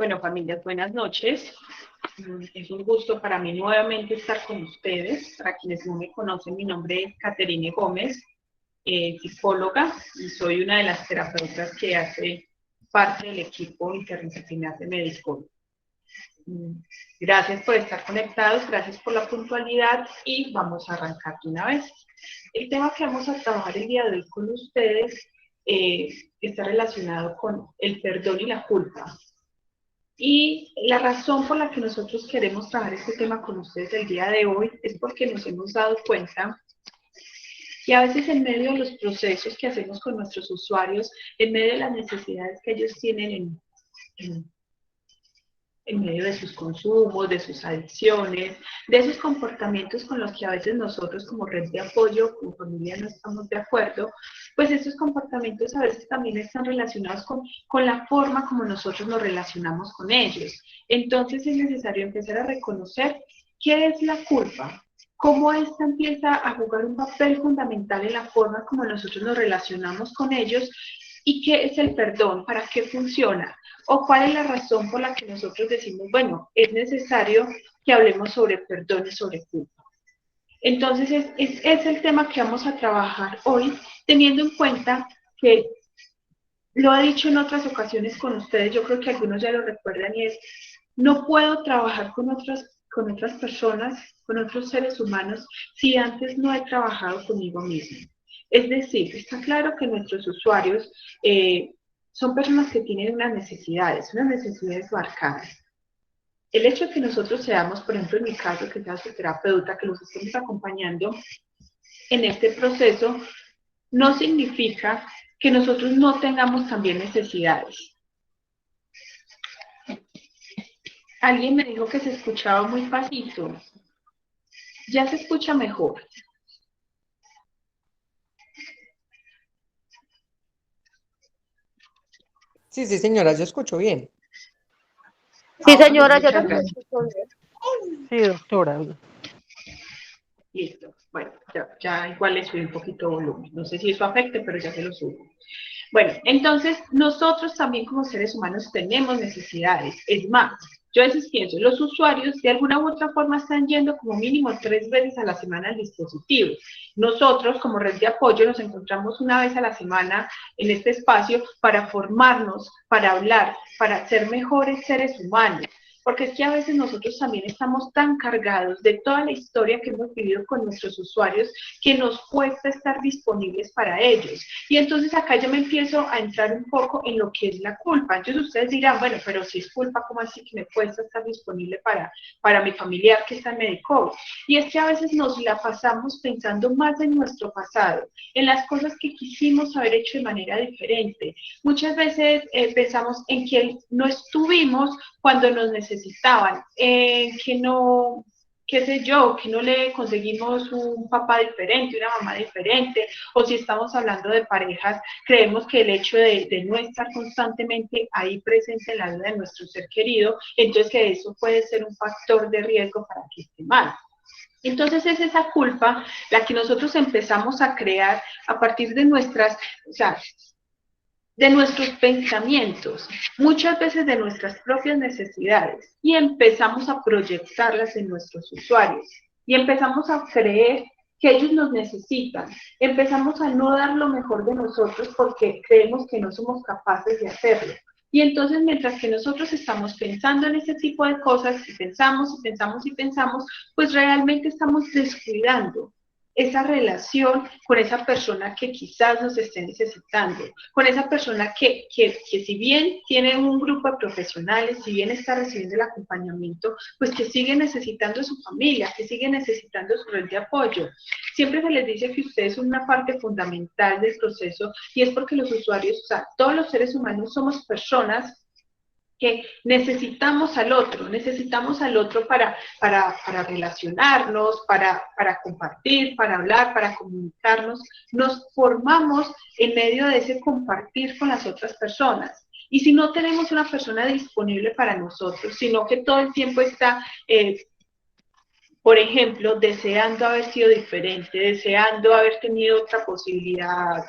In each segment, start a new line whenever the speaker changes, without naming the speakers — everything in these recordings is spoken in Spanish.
Bueno, familias, buenas noches. Es un gusto para mí nuevamente estar con ustedes. Para quienes no me conocen, mi nombre es Caterine Gómez, psicóloga, y soy una de las terapeutas que hace parte del equipo interdisciplinar de Mediscope. Gracias por estar conectados, gracias por la puntualidad y vamos a arrancar de una vez. El tema que vamos a trabajar el día de hoy con ustedes está relacionado con el perdón y la culpa. Y la razón por la que nosotros queremos trabajar este tema con ustedes el día de hoy es porque nos hemos dado cuenta que a veces en medio de los procesos que hacemos con nuestros usuarios, en medio de las necesidades que ellos tienen en medio de sus consumos, de sus adicciones, de esos comportamientos con los que a veces nosotros como red de apoyo, como familia no estamos de acuerdo, pues esos comportamientos a veces también están relacionados con la forma como nosotros nos relacionamos con ellos. Entonces es necesario empezar a reconocer qué es la culpa, cómo esta empieza a jugar un papel fundamental en la forma como nosotros nos relacionamos con ellos y qué es el perdón, para qué funciona. ¿O cuál es la razón por la que nosotros decimos, bueno, es necesario que hablemos sobre perdón y sobre culpa? Entonces, es el tema que vamos a trabajar hoy, teniendo en cuenta que lo he dicho en otras ocasiones con ustedes, yo creo que algunos ya lo recuerdan, y es, no puedo trabajar con otras personas, con otros seres humanos, si antes no he trabajado conmigo mismo. Es decir, está claro que nuestros usuarios son personas que tienen unas necesidades marcadas. El hecho de que nosotros seamos, por ejemplo, en mi caso, que sea su terapeuta, que los estemos acompañando en este proceso, no significa que nosotros no tengamos también necesidades. Alguien me dijo que se escuchaba muy bajito. Ya se escucha mejor.
Sí, sí, señora, yo escucho bien.
Sí, señora, yo
Muchas
también
gracias.
escucho bien. Sí, doctora.
Listo. Bueno, ya igual le subí un poquito de volumen. No sé si eso afecte, pero ya se lo subo. Bueno, entonces nosotros también como seres humanos tenemos necesidades. Es más, yo a veces pienso, los usuarios de alguna u otra forma están yendo como mínimo 3 veces a la semana al dispositivo. Nosotros como red de apoyo nos encontramos una vez a la semana en este espacio para formarnos, para hablar, para ser mejores seres humanos. Porque es que a veces nosotros también estamos tan cargados de toda la historia que hemos vivido con nuestros usuarios que nos cuesta estar disponibles para ellos. Y entonces acá yo me empiezo a entrar un poco en lo que es la culpa. Entonces ustedes dirán, bueno, pero si es culpa, ¿cómo así que me cuesta estar disponible para mi familiar que está en Medicove? Y es que a veces nos la pasamos pensando más en nuestro pasado, en las cosas que quisimos haber hecho de manera diferente. Muchas veces pensamos en que no estuvimos cuando nos necesitaban, que no, qué sé yo, que no le conseguimos un papá diferente, una mamá diferente, o si estamos hablando de parejas, creemos que el hecho de no estar constantemente ahí presente en la vida de nuestro ser querido, entonces que eso puede ser un factor de riesgo para que esté mal. Entonces es esa culpa la que nosotros empezamos a crear a partir de nuestras, o sea, de nuestros pensamientos, muchas veces de nuestras propias necesidades, y empezamos a proyectarlas en nuestros usuarios, y empezamos a creer que ellos nos necesitan, empezamos a no dar lo mejor de nosotros porque creemos que no somos capaces de hacerlo. Y entonces, mientras que nosotros estamos pensando en ese tipo de cosas, y pensamos, y pensamos, y pensamos, pues realmente estamos descuidando esa relación con esa persona que quizás nos esté necesitando, con esa persona que si bien tiene un grupo de profesionales, si bien está recibiendo el acompañamiento, pues que sigue necesitando su familia, que sigue necesitando su red de apoyo. Siempre se les dice que ustedes son una parte fundamental del proceso, y es porque los usuarios, o sea, todos los seres humanos somos personas que necesitamos al otro para relacionarnos, para compartir, para hablar, para comunicarnos. Nos formamos en medio de ese compartir con las otras personas. Y si no tenemos una persona disponible para nosotros, sino que todo el tiempo está, por ejemplo, deseando haber sido diferente, deseando haber tenido otra posibilidad,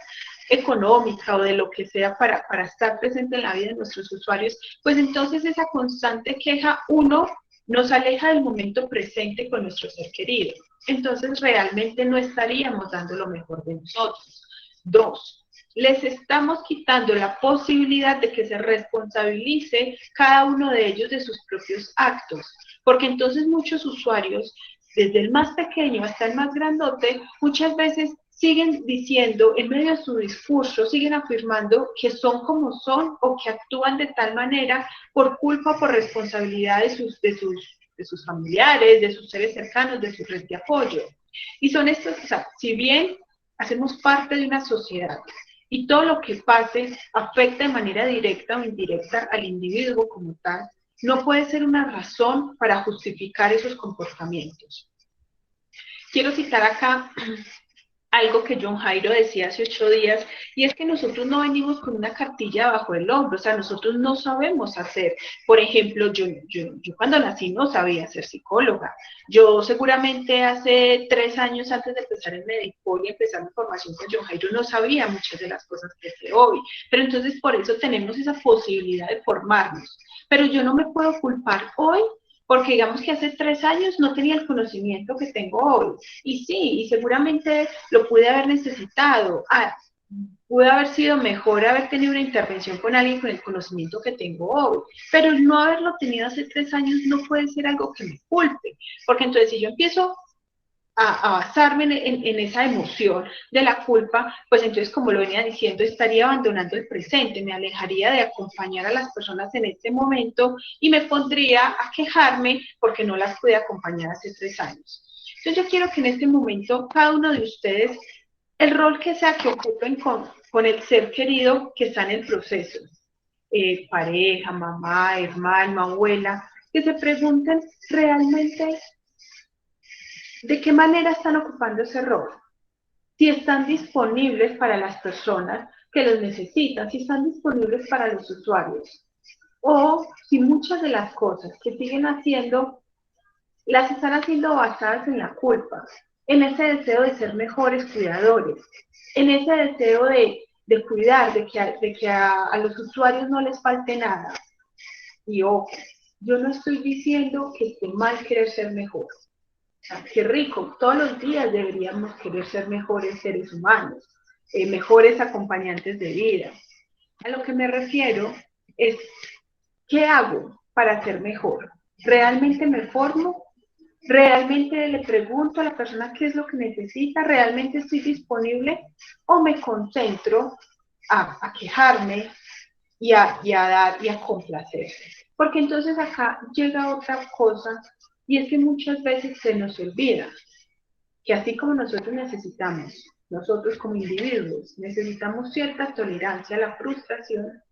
económica o de lo que sea para estar presente en la vida de nuestros usuarios, pues entonces esa constante queja, uno, nos aleja del momento presente con nuestro ser querido. Entonces realmente no estaríamos dando lo mejor de nosotros. Dos, les estamos quitando la posibilidad de que se responsabilice cada uno de ellos de sus propios actos, porque entonces muchos usuarios, desde el más pequeño hasta el más grandote, muchas veces siguen diciendo, en medio de su discurso, siguen afirmando que son como son o que actúan de tal manera por culpa, por responsabilidad de sus familiares, de sus seres cercanos, de su red de apoyo. Y son estos, o sea, si bien hacemos parte de una sociedad y todo lo que pase afecta de manera directa o indirecta al individuo como tal, no puede ser una razón para justificar esos comportamientos. Quiero citar acá algo que John Jairo decía hace 8 días, y es que nosotros no venimos con una cartilla bajo el hombro, o sea, nosotros no sabemos hacer. Por ejemplo, yo cuando nací no sabía ser psicóloga. Yo seguramente hace 3 años antes de empezar en Medipol y empezar mi formación con John Jairo no sabía muchas de las cosas que sé hoy, pero entonces por eso tenemos esa posibilidad de formarnos. Pero yo no me puedo culpar hoy porque digamos que hace 3 años no tenía el conocimiento que tengo hoy. Y sí, y seguramente lo pude haber necesitado. Pude haber sido mejor haber tenido una intervención con alguien con el conocimiento que tengo hoy. Pero el no haberlo tenido hace 3 años no puede ser algo que me culpe. Porque entonces si yo empiezo a basarme en esa emoción de la culpa, pues entonces, como lo venía diciendo, estaría abandonando el presente, me alejaría de acompañar a las personas en este momento y me pondría a quejarme porque no las pude acompañar hace 3 años. Entonces yo quiero que en este momento cada uno de ustedes, el rol que sea que ocupen con el ser querido que está en el proceso, pareja, mamá, hermano, abuela, que se pregunten realmente ¿de qué manera están ocupando ese rol? Si están disponibles para las personas que los necesitan, si están disponibles para los usuarios, o si muchas de las cosas que siguen haciendo, las están haciendo basadas en la culpa, en ese deseo de ser mejores cuidadores, en ese deseo de cuidar, de que a los usuarios no les falte nada. Y ojo, yo no estoy diciendo que esté mal querer ser mejor. Qué rico, todos los días deberíamos querer ser mejores seres humanos, mejores acompañantes de vida. A lo que me refiero es, ¿qué hago para ser mejor? ¿Realmente me formo? ¿Realmente le pregunto a la persona qué es lo que necesita? ¿Realmente estoy disponible? ¿O me concentro a quejarme y a dar y a complacer? Porque entonces acá llega otra cosa, y es que muchas veces se nos olvida que así como nosotros como individuos, necesitamos cierta tolerancia a la frustración,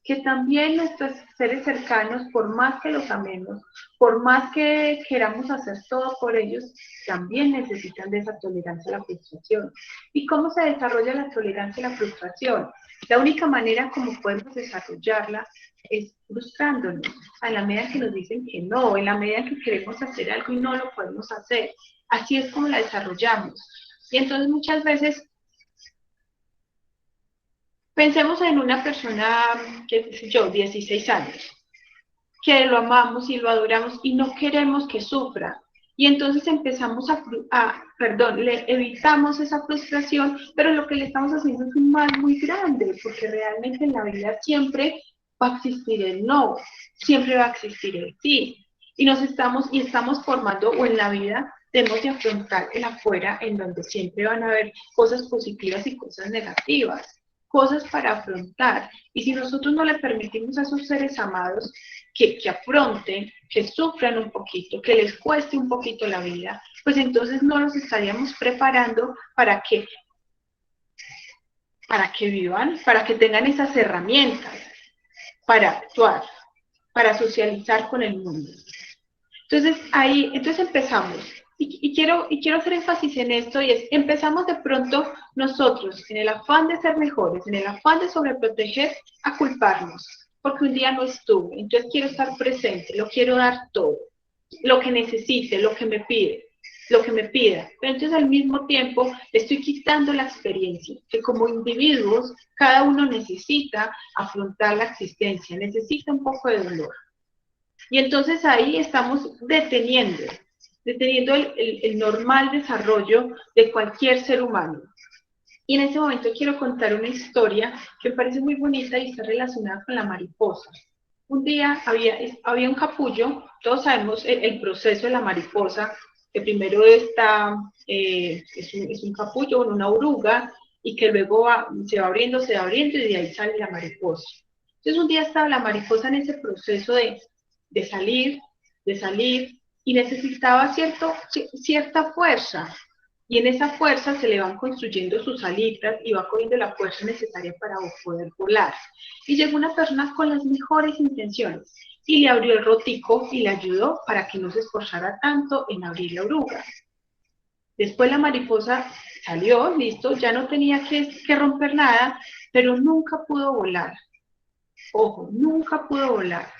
que también nuestros seres cercanos, por más que los amemos, por más que queramos hacer todo por ellos, también necesitan de esa tolerancia a la frustración. ¿Y cómo se desarrolla la tolerancia a la frustración? La única manera como podemos desarrollarla es frustrándonos, a la medida que nos dicen que no, en la medida que queremos hacer algo y no lo podemos hacer. Así es como la desarrollamos. Y entonces muchas veces pensemos en una persona, qué sé yo, 16 años, que lo amamos y lo adoramos y no queremos que sufra. Y entonces empezamos le evitamos esa frustración, pero lo que le estamos haciendo es un mal muy grande, porque realmente en la vida siempre va a existir el no, siempre va a existir el sí. Y estamos formando, o en la vida tenemos que afrontar el afuera, en donde siempre van a haber cosas positivas y cosas negativas, cosas para afrontar. Y si nosotros no le permitimos a esos seres amados que afronten, que sufran un poquito, que les cueste un poquito la vida, pues entonces no los estaríamos preparando para que vivan, para que tengan esas herramientas para actuar, para socializar con el mundo. Entonces empezamos. Y quiero hacer énfasis en esto, y es, empezamos de pronto nosotros, en el afán de ser mejores, en el afán de sobreproteger, a culparnos, porque un día no estuve, entonces quiero estar presente, lo quiero dar todo, lo que necesite, lo que me pide. lo que me pida, pero entonces al mismo tiempo le estoy quitando la experiencia, que como individuos cada uno necesita afrontar la existencia, necesita un poco de dolor. Y entonces ahí estamos deteniendo el normal desarrollo de cualquier ser humano. Y en ese momento quiero contar una historia que me parece muy bonita y está relacionada con la mariposa. Un día había un capullo, todos sabemos el proceso de la mariposa, que primero está, es un capullo, una oruga, y que luego se va abriendo y de ahí sale la mariposa. Entonces un día estaba la mariposa en ese proceso de salir, y necesitaba cierta fuerza. Y en esa fuerza se le van construyendo sus alitas y va cogiendo la fuerza necesaria para poder volar. Y llegó una persona con las mejores intenciones y le abrió el rotico y le ayudó para que no se esforzara tanto en abrir la oruga. Después la mariposa salió, listo, ya no tenía que romper nada, pero nunca pudo volar. Ojo, nunca pudo volar.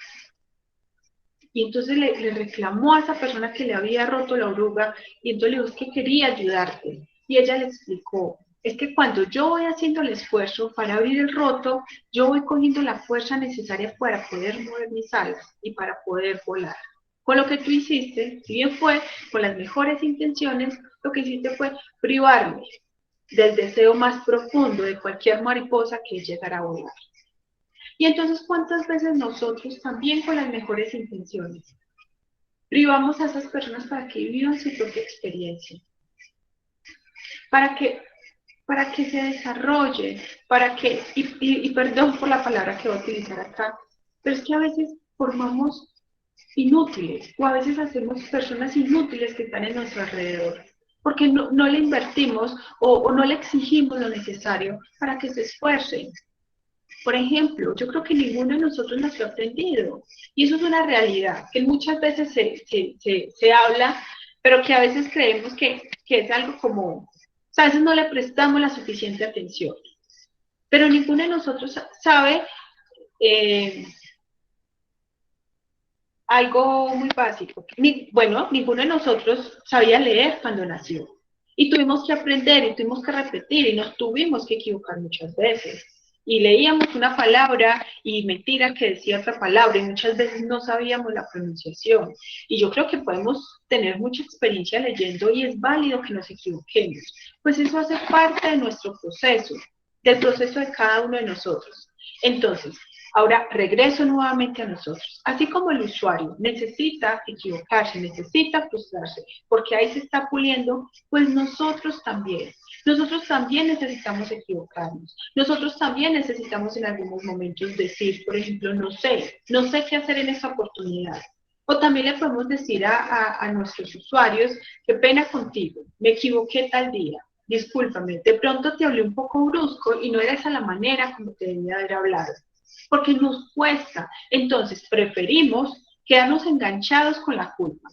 Y entonces le reclamó a esa persona que le había roto la oruga, y entonces le dijo, es que quería ayudarte. Y ella le explicó, es que cuando yo voy haciendo el esfuerzo para abrir el roto, yo voy cogiendo la fuerza necesaria para poder mover mis alas y para poder volar. Con lo que tú hiciste, si bien fue con las mejores intenciones, lo que hiciste fue privarme del deseo más profundo de cualquier mariposa que es llegar a volar. Y entonces, ¿cuántas veces nosotros también con las mejores intenciones privamos a esas personas para que vivan su propia experiencia? Para que se desarrolle, y perdón por la palabra que voy a utilizar acá, pero es que a veces formamos inútiles, o a veces hacemos personas inútiles que están en nuestro alrededor, porque no le invertimos o no le exigimos lo necesario para que se esfuercen. Por ejemplo, yo creo que ninguno de nosotros nació aprendido, y eso es una realidad, que muchas veces se habla, pero que a veces creemos que es algo como, o sea, a veces no le prestamos la suficiente atención, pero ninguno de nosotros sabe algo muy básico. Ninguno de nosotros sabía leer cuando nació, y tuvimos que aprender, y tuvimos que repetir, y nos tuvimos que equivocar muchas veces. Y leíamos una palabra y mentira que decía otra palabra, y muchas veces no sabíamos la pronunciación. Y yo creo que podemos tener mucha experiencia leyendo y es válido que nos equivoquemos, pues eso hace parte de nuestro proceso, del proceso de cada uno de nosotros. Entonces, ahora regreso nuevamente a nosotros. Así como el usuario necesita equivocarse, necesita frustrarse, porque ahí se está puliendo, pues nosotros también. Nosotros también necesitamos equivocarnos. Nosotros también necesitamos en algunos momentos decir, por ejemplo, no sé qué hacer en esta oportunidad. O también le podemos decir a nuestros usuarios, qué pena contigo, me equivoqué tal día, discúlpame, de pronto te hablé un poco brusco y no era esa la manera como te debía haber hablado, porque nos cuesta. Entonces preferimos quedarnos enganchados con la culpa.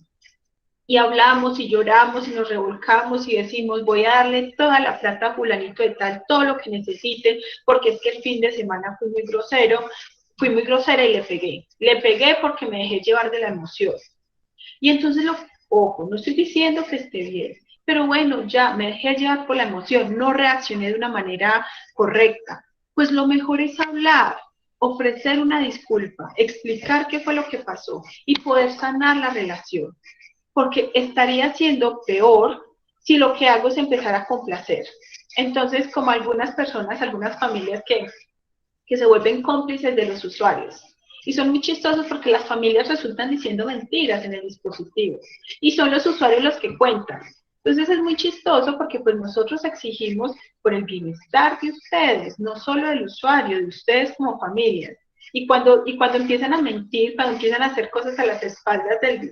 Y hablamos y lloramos y nos revolcamos y decimos, voy a darle toda la plata a fulanito de tal, todo lo que necesite, porque es que el fin de semana fui muy grosera y le pegué. Le pegué porque me dejé llevar de la emoción. Y entonces, ojo, no estoy diciendo que esté bien, pero bueno, ya me dejé llevar por la emoción, no reaccioné de una manera correcta. Pues lo mejor es hablar, ofrecer una disculpa, explicar qué fue lo que pasó y poder sanar la relación. Porque estaría siendo peor si lo que hago es empezar a complacer. Entonces, como algunas personas, algunas familias que se vuelven cómplices de los usuarios. Y son muy chistosos porque las familias resultan diciendo mentiras en el dispositivo. Y son los usuarios los que cuentan. Entonces es muy chistoso porque pues nosotros exigimos por el bienestar de ustedes, no solo del usuario, de ustedes como familias. Y cuando empiezan a mentir, cuando empiezan a hacer cosas a las espaldas del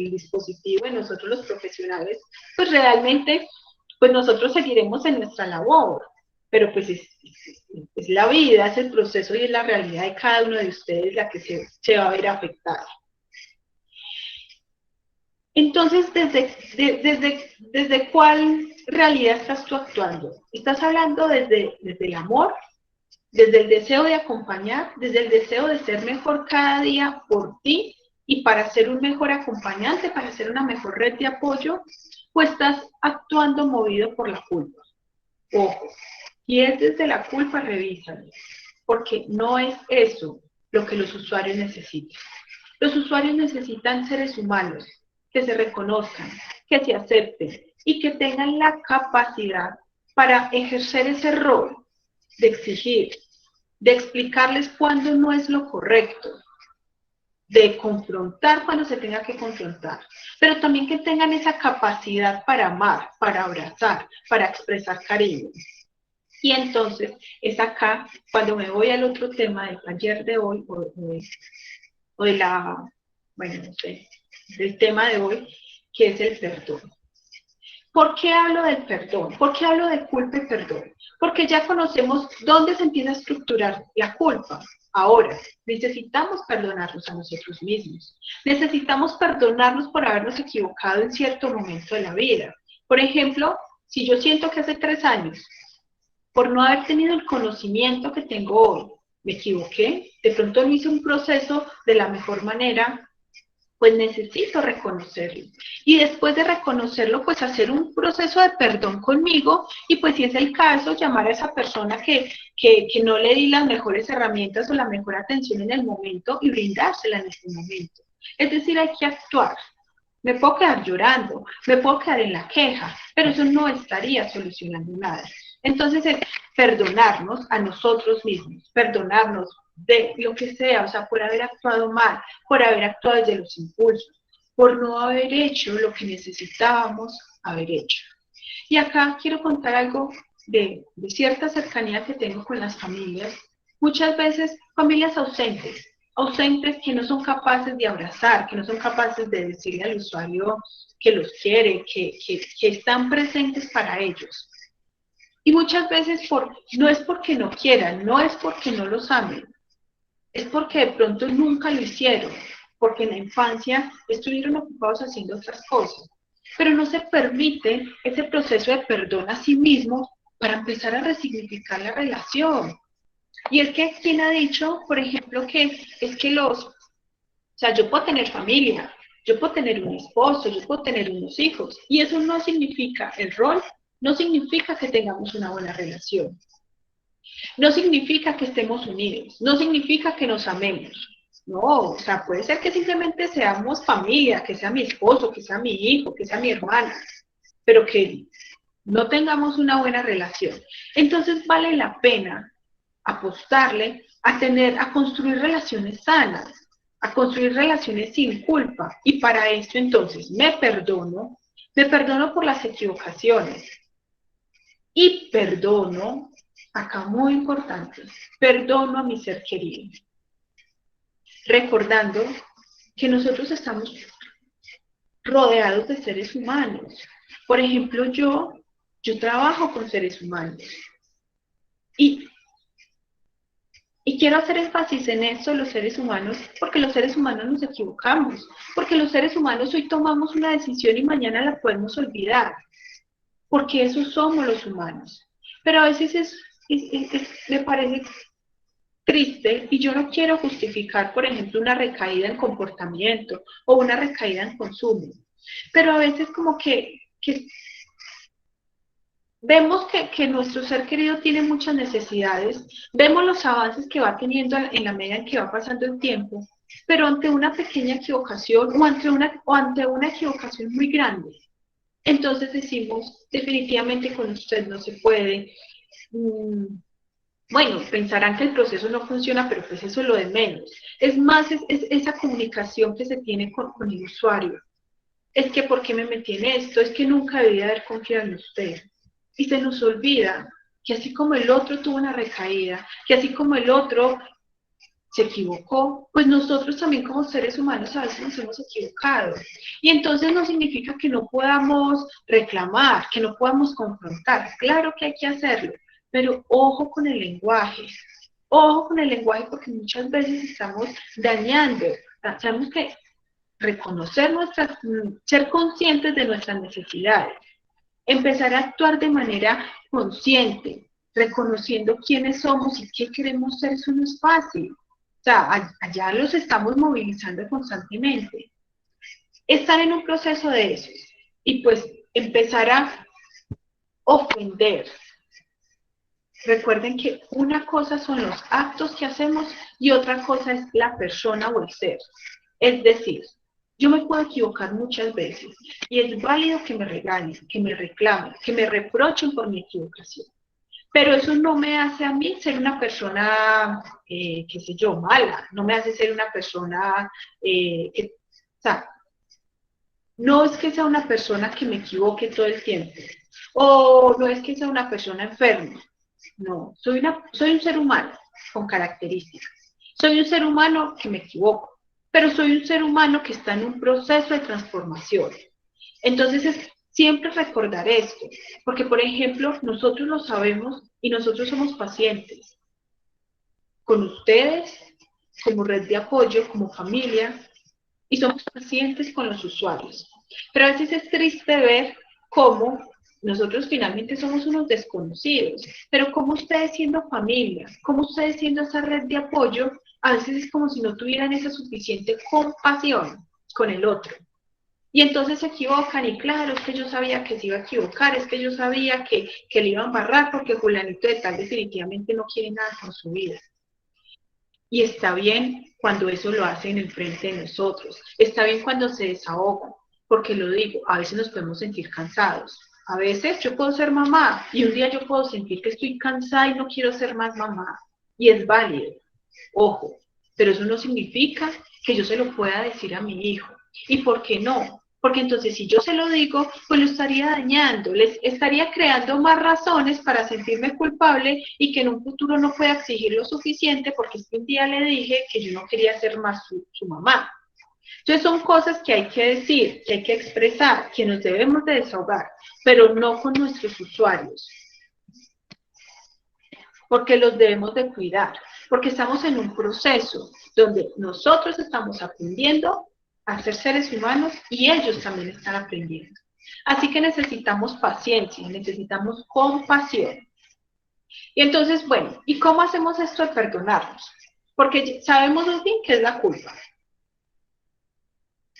dispositivo de nosotros los profesionales, pues realmente pues nosotros seguiremos en nuestra labor. Pero pues es la vida, es el proceso y es la realidad de cada uno de ustedes la que se va a ver afectada. Entonces, ¿desde cuál realidad estás tú actuando? ¿Estás hablando desde el amor, desde el deseo de acompañar, desde el deseo de ser mejor cada día por ti y para ser un mejor acompañante, para ser una mejor red de apoyo? o estás actuando movido por la culpa. Ojo, si es desde la culpa, revísalo, porque no es eso lo que los usuarios necesitan. Los usuarios necesitan seres humanos que se reconozcan, que se acepten y que tengan la capacidad para ejercer ese rol de exigir, de explicarles cuándo no es lo correcto, de confrontar cuando se tenga que confrontar, pero también que tengan esa capacidad para amar, para abrazar, para expresar cariño. Y entonces es acá cuando me voy al otro tema del taller de hoy, o de la, bueno, no sé, del tema de hoy, que es el perdón. ¿Por qué hablo del perdón? ¿Por qué hablo de culpa y perdón? Porque ya conocemos dónde se empieza a estructurar la culpa. Ahora, necesitamos perdonarnos a nosotros mismos. Necesitamos perdonarnos por habernos equivocado en cierto momento de la vida. Por ejemplo, si yo siento que hace 3 años, por no haber tenido el conocimiento que tengo hoy, me equivoqué, de pronto no hice un proceso de la mejor manera, pues necesito reconocerlo. Y después de reconocerlo, pues hacer un proceso de perdón conmigo y pues si es el caso, llamar a esa persona que no le di las mejores herramientas o la mejor atención en el momento y brindársela en este momento. Es decir, hay que actuar. Me puedo quedar llorando, me puedo quedar en la queja, pero eso no estaría solucionando nada. Entonces es perdonarnos a nosotros mismos, perdonarnos de lo que sea, o sea, por haber actuado mal, por haber actuado desde los impulsos, por no haber hecho lo que necesitábamos haber hecho. Y acá quiero contar algo de cierta cercanía que tengo con las familias, muchas veces familias ausentes que no son capaces de abrazar, que no son capaces de decirle al usuario que los quiere, que están presentes para ellos. Y muchas veces no es porque no quieran, no es porque no los amen, es porque de pronto nunca lo hicieron, porque en la infancia estuvieron ocupados haciendo otras cosas, pero no se permite ese proceso de perdón a sí mismos para empezar a resignificar la relación. Y es que, ¿quién ha dicho, por ejemplo, que es que o sea, yo puedo tener familia, yo puedo tener un esposo, yo puedo tener unos hijos, y eso no significa el rol, no significa que tengamos una buena relación. No significa que estemos unidos, no significa que nos amemos. No, o sea, puede ser que simplemente seamos familia, que sea mi esposo, que sea mi hijo, que sea mi hermana, pero que no tengamos una buena relación. Entonces vale la pena apostarle a construir relaciones sanas, a construir relaciones sin culpa. Y para esto entonces me perdono por las equivocaciones y perdono, acá muy importante, perdono a mi ser querido. Recordando que nosotros estamos rodeados de seres humanos. Por ejemplo, yo trabajo con seres humanos. Y quiero hacer énfasis en eso, los seres humanos, porque los seres humanos nos equivocamos, porque los seres humanos hoy tomamos una decisión y mañana la podemos olvidar, porque eso somos los humanos. Pero a veces me parece triste y yo no quiero justificar, por ejemplo, una recaída en comportamiento o una recaída en consumo, pero a veces como que vemos que nuestro ser querido tiene muchas necesidades, vemos los avances que va teniendo en la medida en que va pasando el tiempo, pero ante una pequeña equivocación o ante una equivocación muy grande, entonces decimos, definitivamente con usted no se puede. Bueno, pensarán que el proceso no funciona, pero pues eso es lo de menos. Es más, es esa comunicación que se tiene con el usuario. Es que, ¿por qué me metí en esto? Es que nunca debí haber confiado en usted. Y se nos olvida que así como el otro tuvo una recaída, que así como el otro se equivocó, pues nosotros también como seres humanos a veces nos hemos equivocado. Y entonces no significa que no podamos reclamar, que no podamos confrontar. Claro que hay que hacerlo, pero ojo con el lenguaje. Ojo con el lenguaje porque muchas veces estamos dañando. Tenemos que reconocer ser conscientes de nuestras necesidades. Empezar a actuar de manera consciente, reconociendo quiénes somos y qué queremos ser, eso no es fácil. O sea, allá los estamos movilizando constantemente. Están en un proceso de eso. Y pues empezar a ofender. Recuerden que una cosa son los actos que hacemos y otra cosa es la persona o el ser. Es decir, yo me puedo equivocar muchas veces y es válido que me regañen, que me reclamen, que me reprochen por mi equivocación. Pero eso no me hace a mí ser una persona, qué sé yo, mala. No me hace ser una persona, o sea, no es que sea una persona que me equivoque todo el tiempo. O no es que sea una persona enferma. No, soy un ser humano con características. Soy un ser humano que me equivoco, pero soy un ser humano que está en un proceso de transformación. Entonces es siempre recordar esto, porque por ejemplo, nosotros lo sabemos y nosotros somos pacientes con ustedes, como red de apoyo, como familia, y somos pacientes con los usuarios. Pero a veces es triste ver cómo nosotros finalmente somos unos desconocidos, pero como ustedes siendo familia, como ustedes siendo esa red de apoyo, a veces es como si no tuvieran esa suficiente compasión con el otro. Y entonces se equivocan y claro, es que yo sabía que se iba a equivocar, es que yo sabía que le iban a embarrar porque Julianito de tal definitivamente no quiere nada con su vida. Y está bien cuando eso lo hacen en frente de nosotros, está bien cuando se desahogan, porque lo digo, a veces nos podemos sentir cansados. A veces yo puedo ser mamá y un día yo puedo sentir que estoy cansada y no quiero ser más mamá. Y es válido, ojo, pero eso no significa que yo se lo pueda decir a mi hijo. ¿Y por qué no? Porque entonces si yo se lo digo, pues lo estaría dañando, les estaría creando más razones para sentirme culpable y que en un futuro no pueda exigir lo suficiente porque es que un día le dije que yo no quería ser más su mamá. Entonces son cosas que hay que decir, que hay que expresar, que nos debemos de desahogar, pero no con nuestros usuarios, porque los debemos de cuidar, porque estamos en un proceso donde nosotros estamos aprendiendo a ser seres humanos y ellos también están aprendiendo. Así que necesitamos paciencia, necesitamos compasión. Y entonces, bueno, ¿y cómo hacemos esto de perdonarnos? Porque sabemos muy bien qué es la culpa.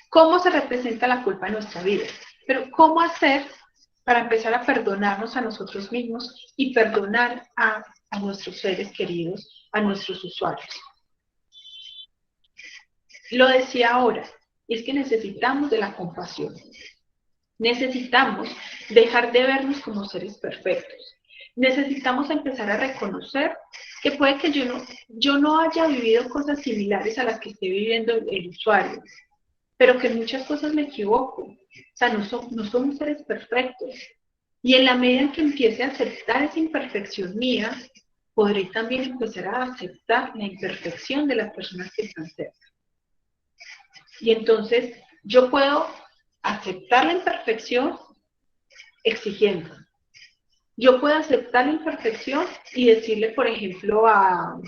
¿Cómo se representa la culpa en nuestra vida? Pero ¿cómo hacer para empezar a perdonarnos a nosotros mismos y perdonar a nuestros seres queridos, a nuestros usuarios? Lo decía ahora, y es que necesitamos de la compasión. Necesitamos dejar de vernos como seres perfectos. Necesitamos empezar a reconocer que puede que yo no haya vivido cosas similares a las que esté viviendo el usuario, pero que en muchas cosas me equivoco. O sea, no somos seres perfectos. Y en la medida en que empiece a aceptar esa imperfección mía, podré también empezar a aceptar la imperfección de las personas que están cerca. Y entonces yo puedo aceptar la imperfección exigiendo. Yo puedo aceptar la imperfección y decirle, por ejemplo, a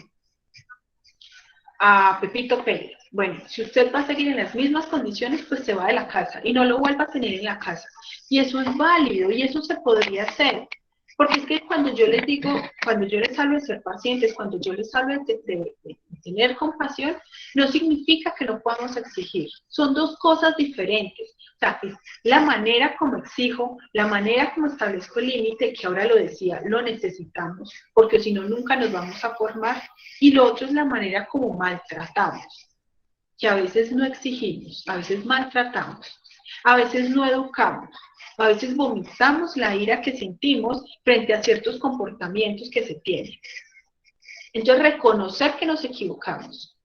Pepito Pérez, bueno, si usted va a seguir en las mismas condiciones, pues se va de la casa y no lo vuelva a tener en la casa. Y eso es válido y eso se podría hacer. Porque es que cuando yo les digo, cuando yo les hablo de ser pacientes, cuando yo les hablo de tener compasión, no significa que lo podamos exigir. Son dos cosas diferentes. O sea, es la manera como exijo, la manera como establezco el límite, que ahora lo decía, lo necesitamos, porque si no, nunca nos vamos a formar. Y lo otro es la manera como maltratamos, que a veces no exigimos, a veces maltratamos, a veces no educamos, a veces vomitamos la ira que sentimos frente a ciertos comportamientos que se tienen. Entonces, reconocer que nos equivocamos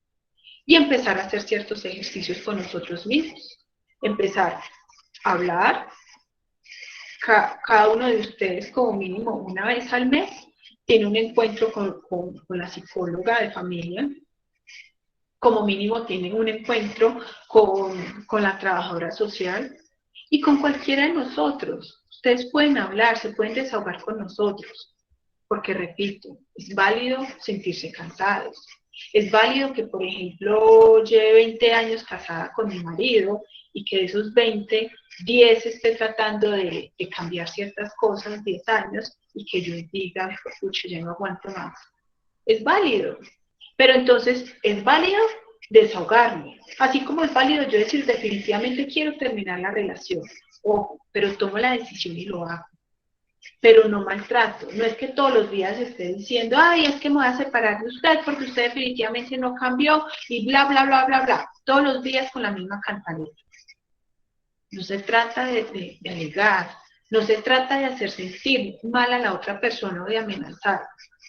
y empezar a hacer ciertos ejercicios con nosotros mismos. Empezar a hablar, cada uno de ustedes como mínimo una vez al mes, tiene un encuentro con la psicóloga de familia, como mínimo tienen un encuentro con la trabajadora social y con cualquiera de nosotros. Ustedes pueden hablar, se pueden desahogar con nosotros, porque repito, es válido sentirse cansados. Es válido que, por ejemplo, lleve 20 años casada con mi marido y que de esos 20, 10 esté tratando de cambiar ciertas cosas, 10 años, y que yo diga, pucha, ya no aguanto más. Es válido. Pero entonces es válido desahogarme, así como es válido yo decir definitivamente quiero terminar la relación, ojo, pero tomo la decisión y lo hago. Pero no maltrato, no es que todos los días esté diciendo, ay, es que me voy a separar de usted porque usted definitivamente no cambió y bla, bla, bla, bla, bla, todos los días con la misma cantaleta. No se trata de alegar, no se trata de hacer sentir mal a la otra persona o de amenazar,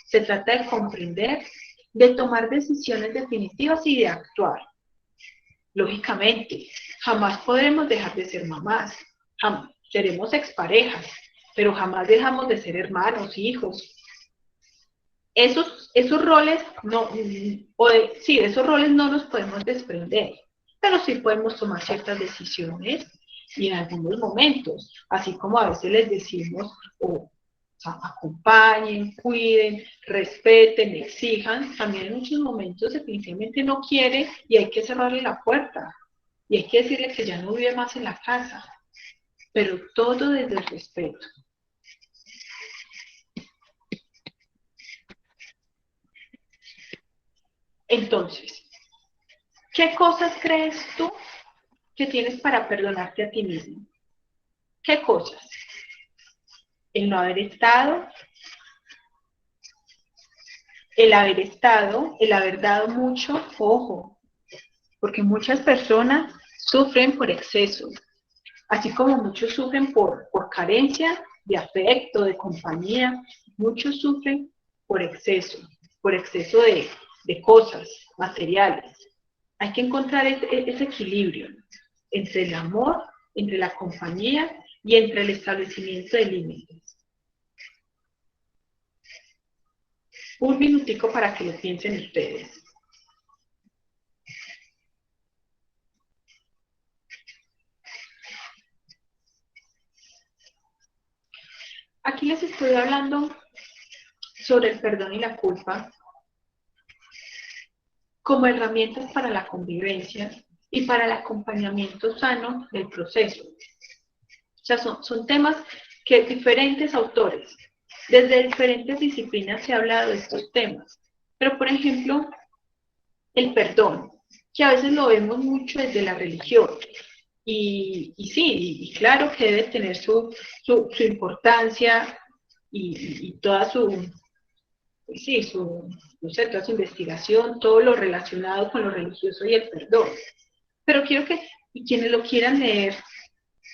se trata de comprender, de tomar decisiones definitivas y de actuar. Lógicamente, jamás podremos dejar de ser mamás, seremos exparejas, pero jamás dejamos de ser hermanos, hijos. Esos roles esos roles no nos podemos desprender, pero sí podemos tomar ciertas decisiones y en algunos momentos, así como a veces les decimos, o sea, acompañen, cuiden, respeten, exijan, también en muchos momentos definitivamente no quiere y hay que cerrarle la puerta y hay que decirle que ya no vive más en la casa, pero todo desde el respeto. Entonces, ¿qué cosas crees tú que tienes para perdonarte a ti mismo? ¿Qué cosas? El no haber estado, el haber dado mucho, ojo, porque muchas personas sufren por exceso, así como muchos sufren por carencia de afecto, de compañía, muchos sufren por exceso de cosas materiales. Hay que encontrar ese equilibrio entre el amor, entre la compañía y entre el establecimiento de límites. Un minutico para que lo piensen ustedes. Aquí les estoy hablando sobre el perdón y la culpa como herramientas para la convivencia y para el acompañamiento sano del proceso. O sea, son temas que diferentes autores, desde diferentes disciplinas se ha hablado de estos temas. Pero, por ejemplo, el perdón, que a veces lo vemos mucho desde la religión. Y sí, y claro que debe tener su importancia y toda no sé, toda su investigación, todo lo relacionado con lo religioso y el perdón. Pero quiero que, y quienes lo quieran leer,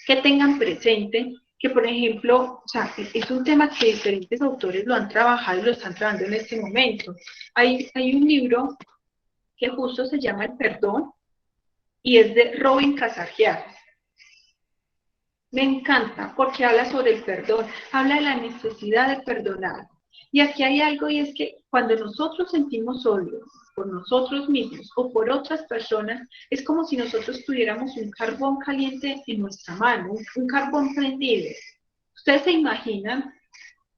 que tengan presente que, por ejemplo, o sea, es un tema que diferentes autores lo han trabajado y lo están trabajando en este momento. Hay un libro que justo se llama El Perdón y es de Robin Casargiar. Me encanta porque habla sobre el perdón, habla de la necesidad de perdonar. Y aquí hay algo y es que cuando nosotros sentimos odio por nosotros mismos o por otras personas, es como si nosotros tuviéramos un carbón caliente en nuestra mano, un carbón prendido. ¿Ustedes se imaginan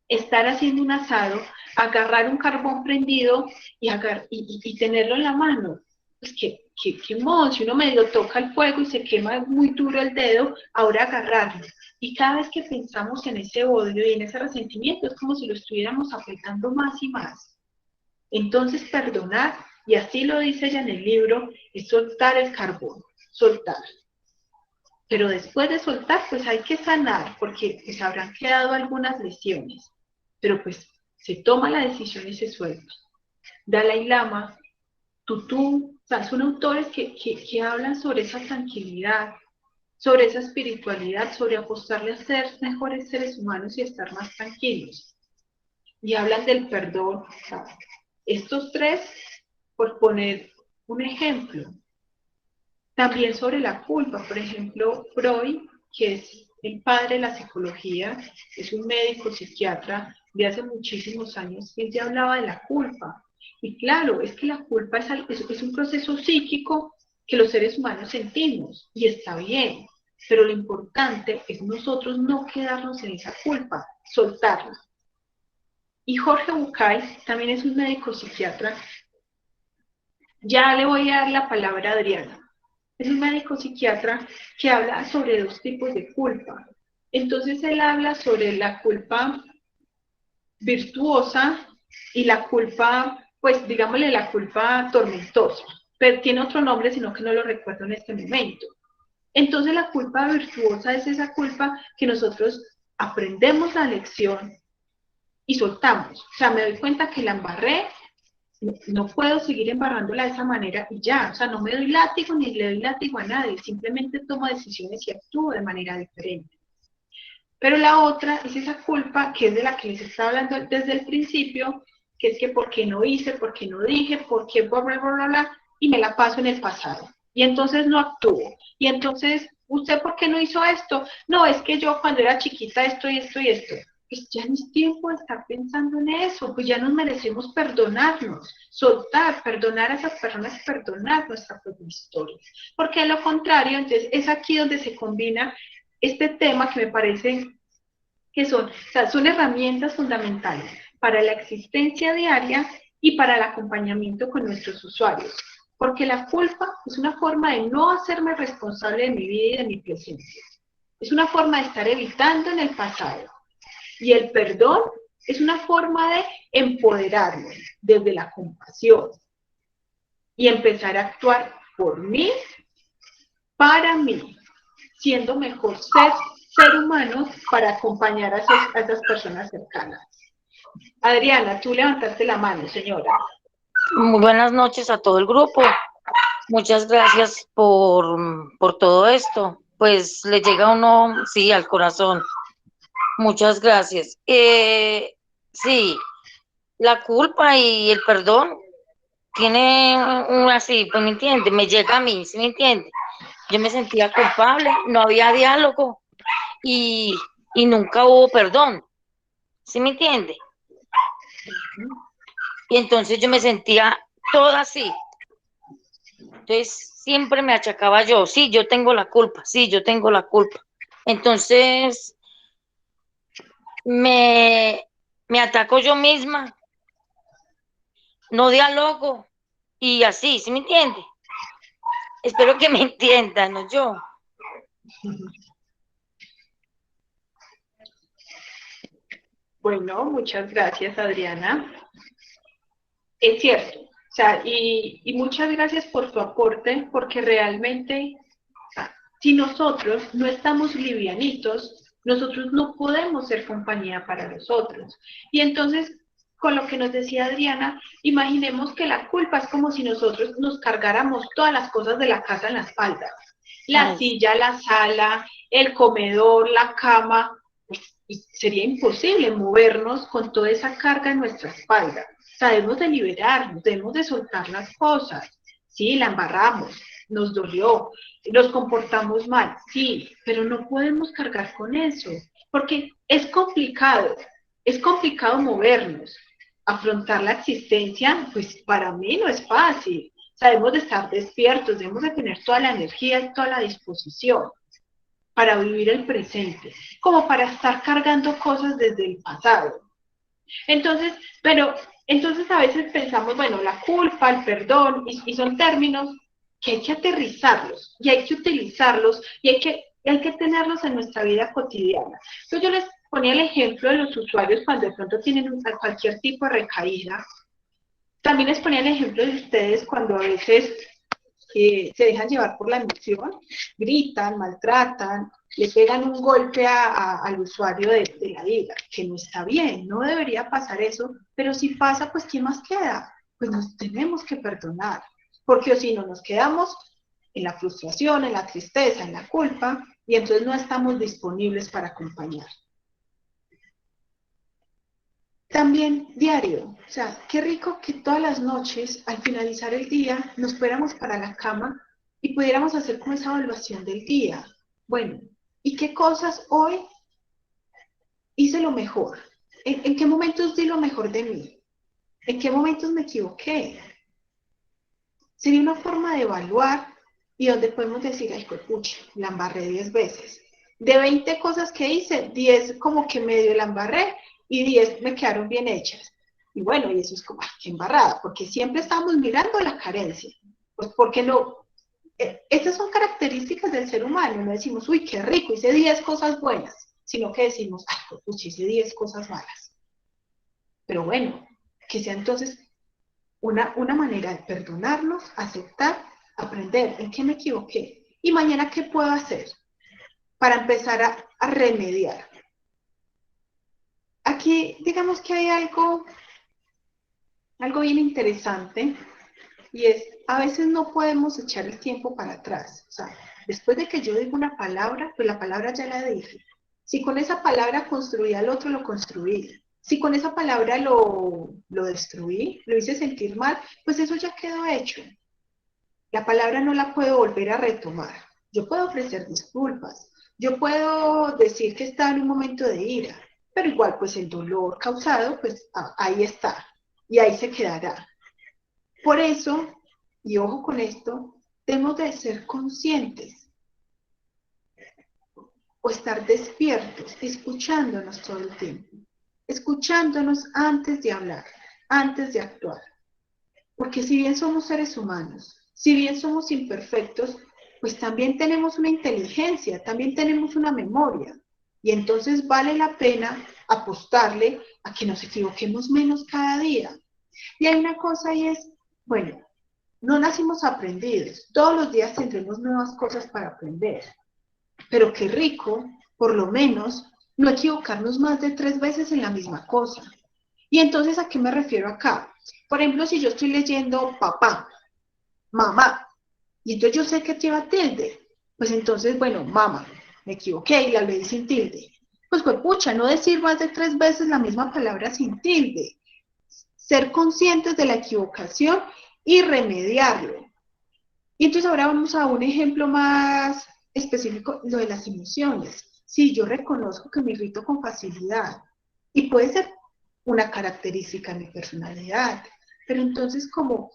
estar haciendo un asado, agarrar un carbón prendido y tenerlo en la mano? Pues qué modo, si uno medio toca el fuego y se quema muy duro el dedo, ahora agarrarlo. Y cada vez que pensamos en ese odio y en ese resentimiento, es como si lo estuviéramos apretando más y más. Entonces, perdonar, y así lo dice ella en el libro, es soltar el carbón, soltar. Pero después de soltar, pues hay que sanar, porque pues habrán quedado algunas lesiones. Pero pues se toma la decisión y se suelta. Dalai Lama, Tutú, o sea, son autores que hablan sobre esa tranquilidad, sobre esa espiritualidad, sobre apostarle a ser mejores seres humanos y estar más tranquilos. Y hablan del perdón. O sea, estos tres, por poner un ejemplo. También sobre la culpa, por ejemplo, Freud, que es el padre de la psicología, es un médico psiquiatra de hace muchísimos años, él ya hablaba de la culpa. Y claro, es que la culpa es un proceso psíquico que los seres humanos sentimos, y está bien, pero lo importante es nosotros no quedarnos en esa culpa, soltarla. Y Jorge Bucay también es un médico psiquiatra. Ya le voy a dar la palabra a Adriana. Es un médico psiquiatra que habla sobre dos tipos de culpa. Entonces él habla sobre la culpa virtuosa y la culpa, pues digámosle la culpa tormentosa, pero tiene otro nombre, sino que no lo recuerdo en este momento. Entonces la culpa virtuosa es esa culpa que nosotros aprendemos la lección y soltamos. O sea, me doy cuenta que la embarré, no puedo seguir embarrándola de esa manera y ya. O sea, no me doy látigo ni le doy látigo a nadie, simplemente tomo decisiones y actúo de manera diferente. Pero la otra es esa culpa que es de la que les estaba hablando desde el principio, que es que porque no hice, porque no dije, porque bla, bla, bla, bla, bla, y me la paso en el pasado. Y entonces no actúo. Y entonces, ¿usted por qué no hizo esto? No, es que yo cuando era chiquita esto y esto y esto. Pues ya no es tiempo de estar pensando en eso, pues ya nos merecemos perdonarnos, soltar, perdonar a esas personas, perdonar nuestra propia historia. Porque de lo contrario, entonces es aquí donde se combina este tema que me parece que son, o sea, son herramientas fundamentales para la existencia diaria y para el acompañamiento con nuestros usuarios. Porque la culpa es una forma de no hacerme responsable de mi vida y de mi presencia. Es una forma de estar evitando en el pasado. Y el perdón es una forma de empoderarme desde la compasión y empezar a actuar por mí, para mí, siendo mejor ser humano para acompañar a esas personas cercanas. Adriana, tú levantaste la mano, señora.
Muy buenas noches a todo el grupo. Muchas gracias por todo esto. Pues le llega a uno, sí, al corazón. Muchas gracias. Sí, la culpa y el perdón tiene así, pues me entiende, me llega a mí, ¿sí me entiende? Yo me sentía culpable, no había diálogo y, y nunca hubo perdón, ¿sí me entiende? Y entonces yo me sentía toda así. Entonces siempre me achacaba yo, sí, yo tengo la culpa, sí, yo tengo la culpa. Entonces me ataco yo misma, no dialogo y así, ¿sí me entiende? Espero que me entiendan, ¿no? Yo.
Bueno, muchas gracias, Adriana. Es cierto, o sea, y muchas gracias por tu aporte, porque realmente, o sea, si nosotros no estamos livianitos, nosotros no podemos ser compañía para los otros. Y entonces, con lo que nos decía Adriana, imaginemos que la culpa es como si nosotros nos cargáramos todas las cosas de la casa en la espalda. La silla, la sala, el comedor, la cama, pues, y sería imposible movernos con toda esa carga en nuestra espalda. O sea, debemos de liberarnos, debemos de soltar las cosas. Sí, la embarramos, nos dolió, nos comportamos mal, sí, pero no podemos cargar con eso, porque es complicado movernos, afrontar la existencia, pues para mí no es fácil. O sea, debemos de estar despiertos, debemos de tener toda la energía y toda la disposición para vivir el presente, como para estar cargando cosas desde el pasado. Entonces, entonces a veces pensamos, bueno, la culpa, el perdón, y son términos que hay que aterrizarlos, y hay que utilizarlos, y hay que tenerlos en nuestra vida cotidiana. Entonces yo les ponía el ejemplo de los usuarios cuando de pronto tienen cualquier tipo de recaída. También les ponía el ejemplo de ustedes cuando a veces se dejan llevar por la emoción, gritan, maltratan, le pegan un golpe al usuario de la liga, que no está bien, no debería pasar eso, pero si pasa, pues ¿qué más queda? Pues nos tenemos que perdonar, porque o si no nos quedamos en la frustración, en la tristeza, en la culpa, y entonces no estamos disponibles para acompañar. También diario, o sea, qué rico que todas las noches, al finalizar el día, nos fuéramos para la cama y pudiéramos hacer como esa evaluación del día. Bueno, ¿y qué cosas hoy hice lo mejor? ¿En qué momentos di lo mejor de mí? ¿En qué momentos me equivoqué? Sería una forma de evaluar y donde podemos decir, ay, pucha, la embarré 10 veces. De 20 cosas que hice, 10 como que medio la embarré y 10 me quedaron bien hechas. Y bueno, y eso es como, ay, qué embarrada, porque siempre estamos mirando la carencia. Pues porque no, estas son características del ser humano, no decimos, uy, qué rico, hice 10 cosas buenas, sino que decimos, ay, pucha, hice 10 cosas malas. Pero bueno, que sea entonces una manera de perdonarnos, aceptar, aprender en qué me equivoqué ¿Y mañana qué puedo hacer para empezar a remediar? Aquí, digamos que hay algo bien interesante, y es, a veces no podemos echar el tiempo para atrás. O sea, después de que yo digo una palabra, pues la palabra ya la dije. Si con esa palabra construí al otro, lo construí. Si con esa palabra lo destruí, lo hice sentir mal, pues eso ya quedó hecho. La palabra no la puedo volver a retomar. Yo puedo ofrecer disculpas, yo puedo decir que está en un momento de ira, pero igual pues el dolor causado, pues ahí está, y ahí se quedará. Por eso, y ojo con esto, tenemos de ser conscientes o estar despiertos, escuchándonos todo el tiempo, escuchándonos antes de hablar, antes de actuar. Porque si bien somos seres humanos, si bien somos imperfectos, pues también tenemos una inteligencia, también tenemos una memoria. Y entonces vale la pena apostarle a que nos equivoquemos menos cada día. Y hay una cosa y es, bueno, no nacimos aprendidos, todos los días tendremos nuevas cosas para aprender, pero qué rico, por lo menos, no equivocarnos más de 3 veces en la misma cosa. Y entonces, ¿a qué me refiero acá? Por ejemplo, si yo estoy leyendo papá, mamá, y entonces yo sé que lleva tilde, pues entonces, bueno, mamá, me equivoqué y la leí sin tilde. Pues pucha, no decir más de 3 veces la misma palabra sin tilde. Ser conscientes de la equivocación y remediarlo. Y entonces ahora vamos a un ejemplo más específico, lo de las emociones. Sí, yo reconozco que me irrito con facilidad y puede ser una característica de mi personalidad, pero entonces como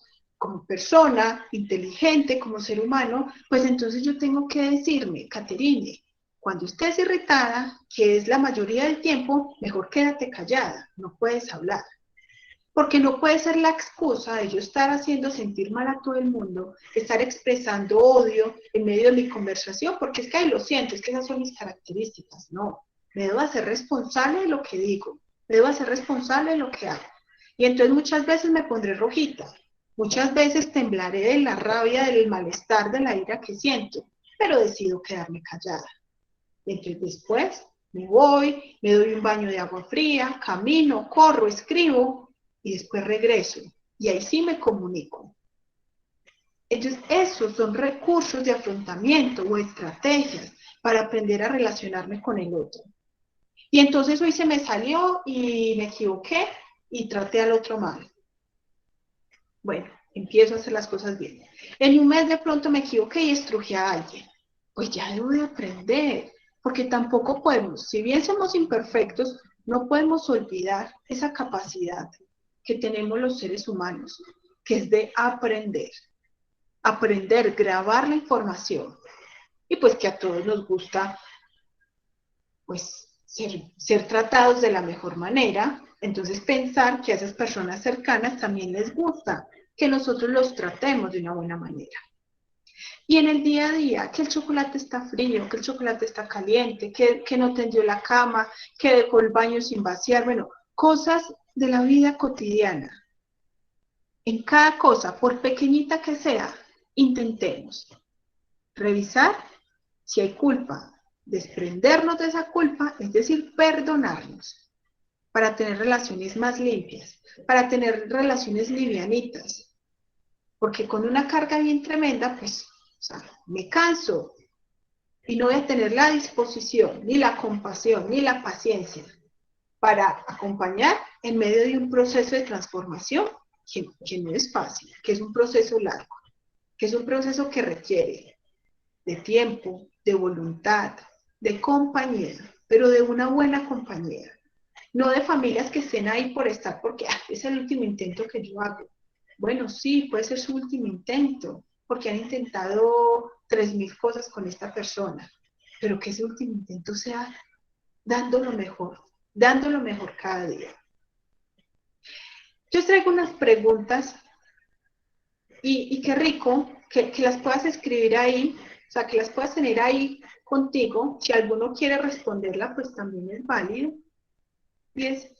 persona inteligente, como ser humano, pues entonces yo tengo que decirme, Caterine, cuando estés irritada, que es la mayoría del tiempo, mejor quédate callada, no puedes hablar. Porque no puede ser la excusa de yo estar haciendo sentir mal a todo el mundo, estar expresando odio en medio de mi conversación, porque es que ahí lo siento, es que esas son mis características. No, me debo hacer responsable de lo que digo, me debo hacer responsable de lo que hago. Y entonces muchas veces me pondré rojita, muchas veces temblaré de la rabia, del malestar, de la ira que siento, pero decido quedarme callada. Y entonces después me voy, me doy un baño de agua fría, camino, corro, escribo y después regreso. Y ahí sí me comunico. Entonces, esos son recursos de afrontamiento o estrategias para aprender a relacionarme con el otro. Y entonces hoy se me salió y me equivoqué y traté al otro mal. Bueno, empiezo a hacer las cosas bien. En un mes de pronto me equivoqué y estrujé a alguien. Pues ya debo de aprender, porque tampoco podemos, si bien somos imperfectos, no podemos olvidar esa capacidad que tenemos los seres humanos, que es de aprender. Aprender, grabar la información. Y pues que a todos nos gusta, pues, ser tratados de la mejor manera. Entonces pensar que a esas personas cercanas también les gusta que nosotros los tratemos de una buena manera. Y en el día a día, que el chocolate está frío, que el chocolate está caliente, que no tendió la cama, que dejó el baño sin vaciar, bueno, cosas de la vida cotidiana. En cada cosa, por pequeñita que sea, intentemos revisar si hay culpa, desprendernos de esa culpa, es decir, perdonarnos, para tener relaciones más limpias, para tener relaciones livianitas, porque con una carga bien tremenda, pues, o sea, me canso y no voy a tener la disposición, ni la compasión, ni la paciencia para acompañar en medio de un proceso de transformación que no es fácil, que es un proceso largo, que es un proceso que requiere de tiempo, de voluntad, de compañía, pero de una buena compañía. No de familias que estén ahí por estar, porque es el último intento que yo hago. Bueno, sí, puede ser su último intento, porque han intentado 3.000 cosas con esta persona, pero que ese último intento sea dando lo mejor cada día. Yo traigo unas preguntas y qué rico que las puedas escribir ahí, o sea, que las puedas tener ahí contigo. Si alguno quiere responderla, pues también es válido. Y es,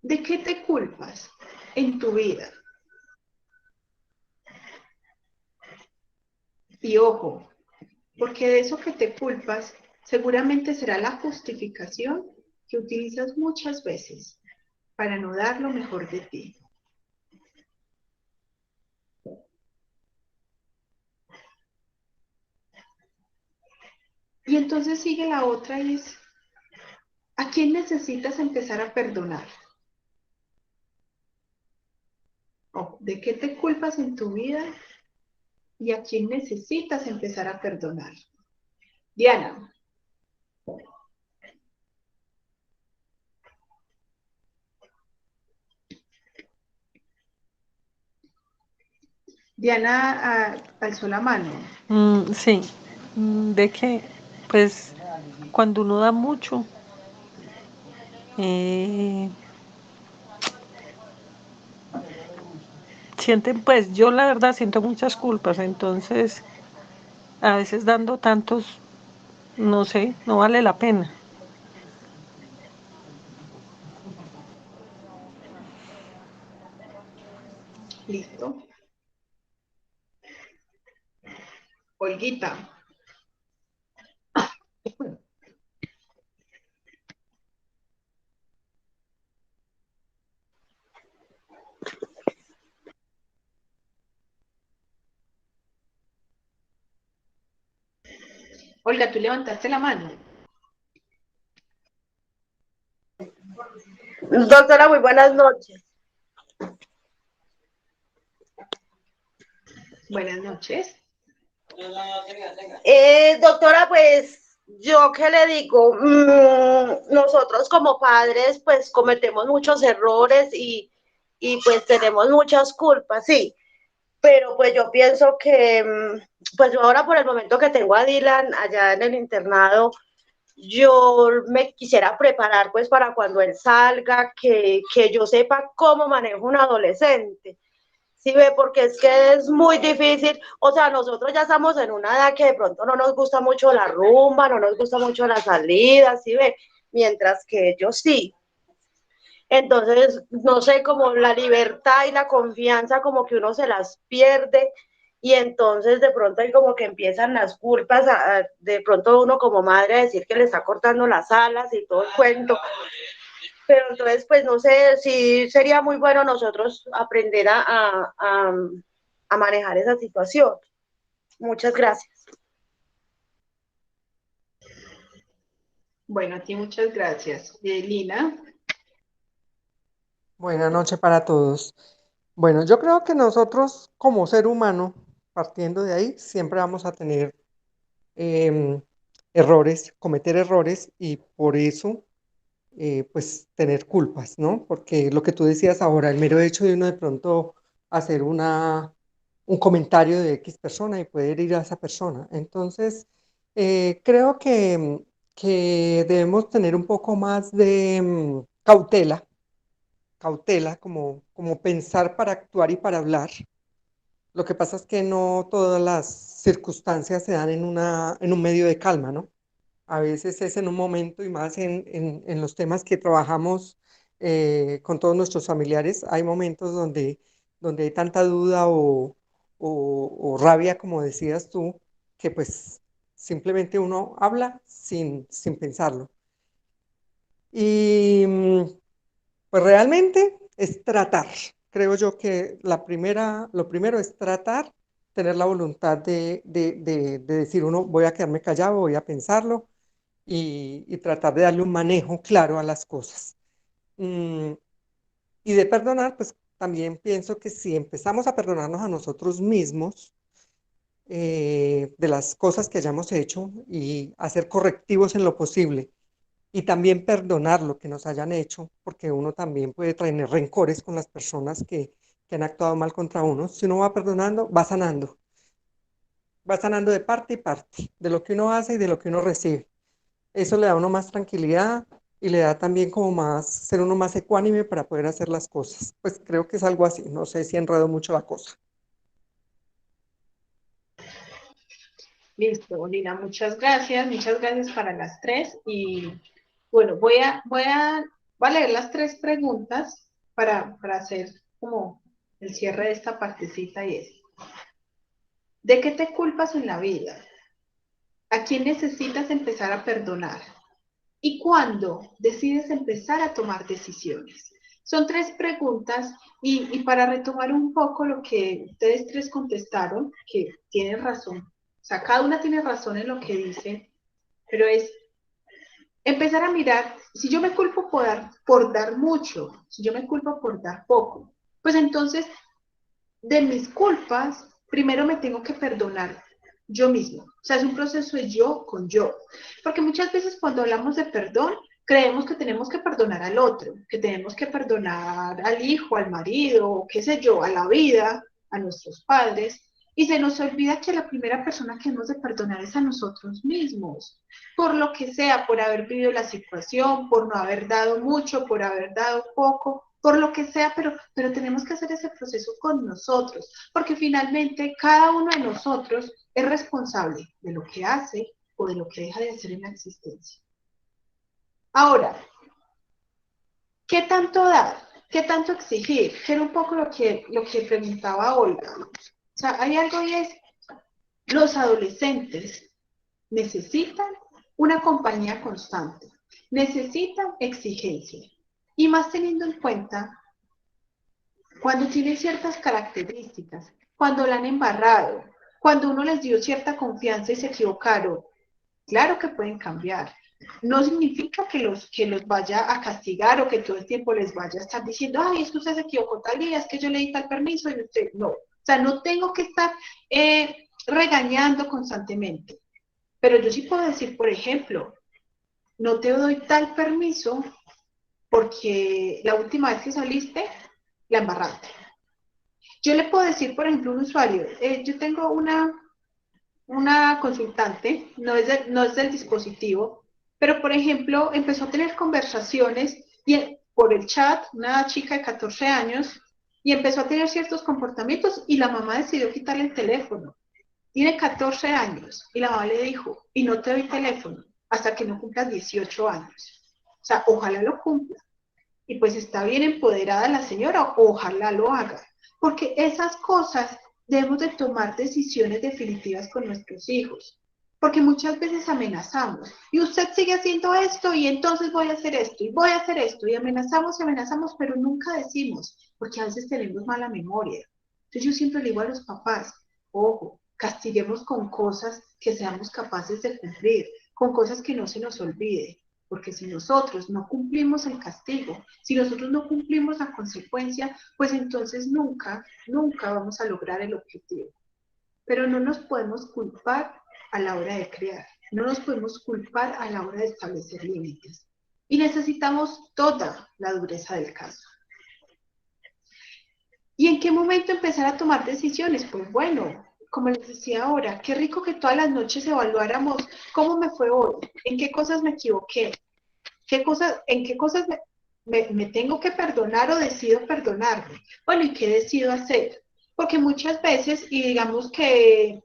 ¿de qué te culpas en tu vida? Y ojo, porque de eso que te culpas seguramente será la justificación que utilizas muchas veces para no dar lo mejor de ti. Y entonces sigue la otra y es, ¿a quién necesitas empezar a perdonar? Ojo, ¿de qué te culpas en tu vida y a quién necesitas empezar a perdonar? Diana. Diana alzó la mano.
Sí, de que, pues, cuando uno da mucho, sienten, pues, yo la verdad siento muchas culpas, entonces, a veces dando tantos, no sé, no vale la pena.
Listo. Olguita. Olga, tú levantaste la mano.
Doctora, muy buenas noches.
Buenas noches.
Doctora, pues yo qué le digo, nosotros como padres pues cometemos muchos errores y pues tenemos muchas culpas, sí, pero pues yo pienso que pues yo ahora por el momento que tengo a Dylan allá en el internado, yo me quisiera preparar pues para cuando él salga, que yo sepa cómo manejo un adolescente. Sí, ve, porque es que es muy difícil, o sea, nosotros ya estamos en una edad que de pronto no nos gusta mucho la rumba, no nos gusta mucho la salida, sí, ve, mientras que ellos sí. Entonces, no sé, como la libertad y la confianza como que uno se las pierde y entonces de pronto ahí como que empiezan las culpas, de pronto uno como madre a decir que le está cortando las alas y todo el cuento. Pero entonces, pues no sé, sí sería muy bueno nosotros aprender a manejar esa situación. Muchas gracias.
Bueno, a ti muchas gracias. Lina.
Buenas noches para todos. Bueno, yo creo que nosotros como ser humano, partiendo de ahí, siempre vamos a tener em, errores, cometer errores y por eso, pues, tener culpas, ¿no? Porque lo que tú decías ahora, el mero hecho de uno de pronto hacer un comentario de X persona y poder ir a esa persona. Entonces, creo que debemos tener un poco más de cautela, como pensar para actuar y para hablar. Lo que pasa es que no todas las circunstancias se dan en un medio de calma, ¿no? A veces es en un momento y más en los temas que trabajamos con todos nuestros familiares, hay momentos donde hay tanta duda o rabia, como decías tú, que pues simplemente uno habla sin pensarlo. Y pues realmente es tratar. Creo yo que lo primero es tratar, tener la voluntad de decir uno, voy a quedarme callado, voy a pensarlo y tratar de darle un manejo claro a las cosas. Mm, y de perdonar, pues también pienso que si empezamos a perdonarnos a nosotros mismos de las cosas que hayamos hecho y hacer correctivos en lo posible, y también perdonar lo que nos hayan hecho, porque uno también puede tener rencores con las personas que han actuado mal contra uno. Si uno va perdonando, va sanando de parte y parte, de lo que uno hace y de lo que uno recibe. Eso le da a uno más tranquilidad y le da también como más, ser uno más ecuánime para poder hacer las cosas. Pues creo que es algo así, no sé si enredo mucho la cosa.
Listo, Lina, muchas gracias para las tres. Y bueno, voy a leer las tres preguntas para hacer como el cierre de esta partecita y es, ¿De qué te culpas en la vida? ¿A quién necesitas empezar a perdonar? ¿Y cuándo decides empezar a tomar decisiones? Son 3 preguntas y para retomar un poco lo que ustedes 3 contestaron, que tienen razón, o sea, cada una tiene razón en lo que dice, pero es empezar a mirar, si yo me culpo por dar mucho, si yo me culpo por dar poco, pues entonces de mis culpas, primero me tengo que perdonar yo mismo. O sea, es un proceso de yo con yo. Porque muchas veces cuando hablamos de perdón, creemos que tenemos que perdonar al otro, que tenemos que perdonar al hijo, al marido, qué sé yo, a la vida, a nuestros padres. Y se nos olvida que la primera persona que hemos de perdonar es a nosotros mismos, por lo que sea, por haber vivido la situación, por no haber dado mucho, por haber dado poco, por lo que sea, pero tenemos que hacer ese proceso con nosotros, porque finalmente cada uno de nosotros es responsable de lo que hace o de lo que deja de hacer en la existencia. Ahora, ¿qué tanto dar? ¿Qué tanto exigir? Que era un poco lo que preguntaba Olga. O sea, hay algo y es, los adolescentes necesitan una compañía constante, necesitan exigencia, y más teniendo en cuenta cuando tienen ciertas características, cuando la han embarrado, cuando uno les dio cierta confianza y se equivocaron, claro que pueden cambiar. No significa que los vaya a castigar o que todo el tiempo les vaya a estar diciendo, ay, es que usted se equivocó tal día, es que yo le di tal permiso y usted no. O sea, no tengo que estar regañando constantemente. Pero yo sí puedo decir, por ejemplo, no te doy tal permiso porque la última vez que saliste, la embarraste. Yo le puedo decir, por ejemplo, a un usuario, yo tengo una consultante, no es del dispositivo, pero por ejemplo empezó a tener conversaciones por el chat, una chica de 14 años, y empezó a tener ciertos comportamientos y la mamá decidió quitarle el teléfono. Tiene 14 años y la mamá le dijo, y no te doy teléfono hasta que no cumplas 18 años. O sea, ojalá lo cumpla. Y pues está bien empoderada la señora, ojalá lo haga. Porque esas cosas debemos de tomar decisiones definitivas con nuestros hijos. Porque muchas veces amenazamos. Y usted sigue haciendo esto y entonces voy a hacer esto y voy a hacer esto. Y amenazamos, pero nunca decimos. Porque a veces tenemos mala memoria. Entonces yo siempre le digo a los papás, ojo, castiguemos con cosas que seamos capaces de cumplir, con cosas que no se nos olvide. Porque si nosotros no cumplimos el castigo, si nosotros no cumplimos la consecuencia, pues entonces nunca vamos a lograr el objetivo. Pero no nos podemos culpar a la hora de crear, no nos podemos culpar a la hora de establecer límites. Y necesitamos toda la dureza del caso. ¿Y en qué momento empezar a tomar decisiones? Pues bueno, como les decía ahora, qué rico que todas las noches evaluáramos cómo me fue hoy, en qué cosas me equivoqué, en qué cosas me tengo que perdonar o decido perdonarme. Bueno, ¿y qué decido hacer? Porque muchas veces, y digamos que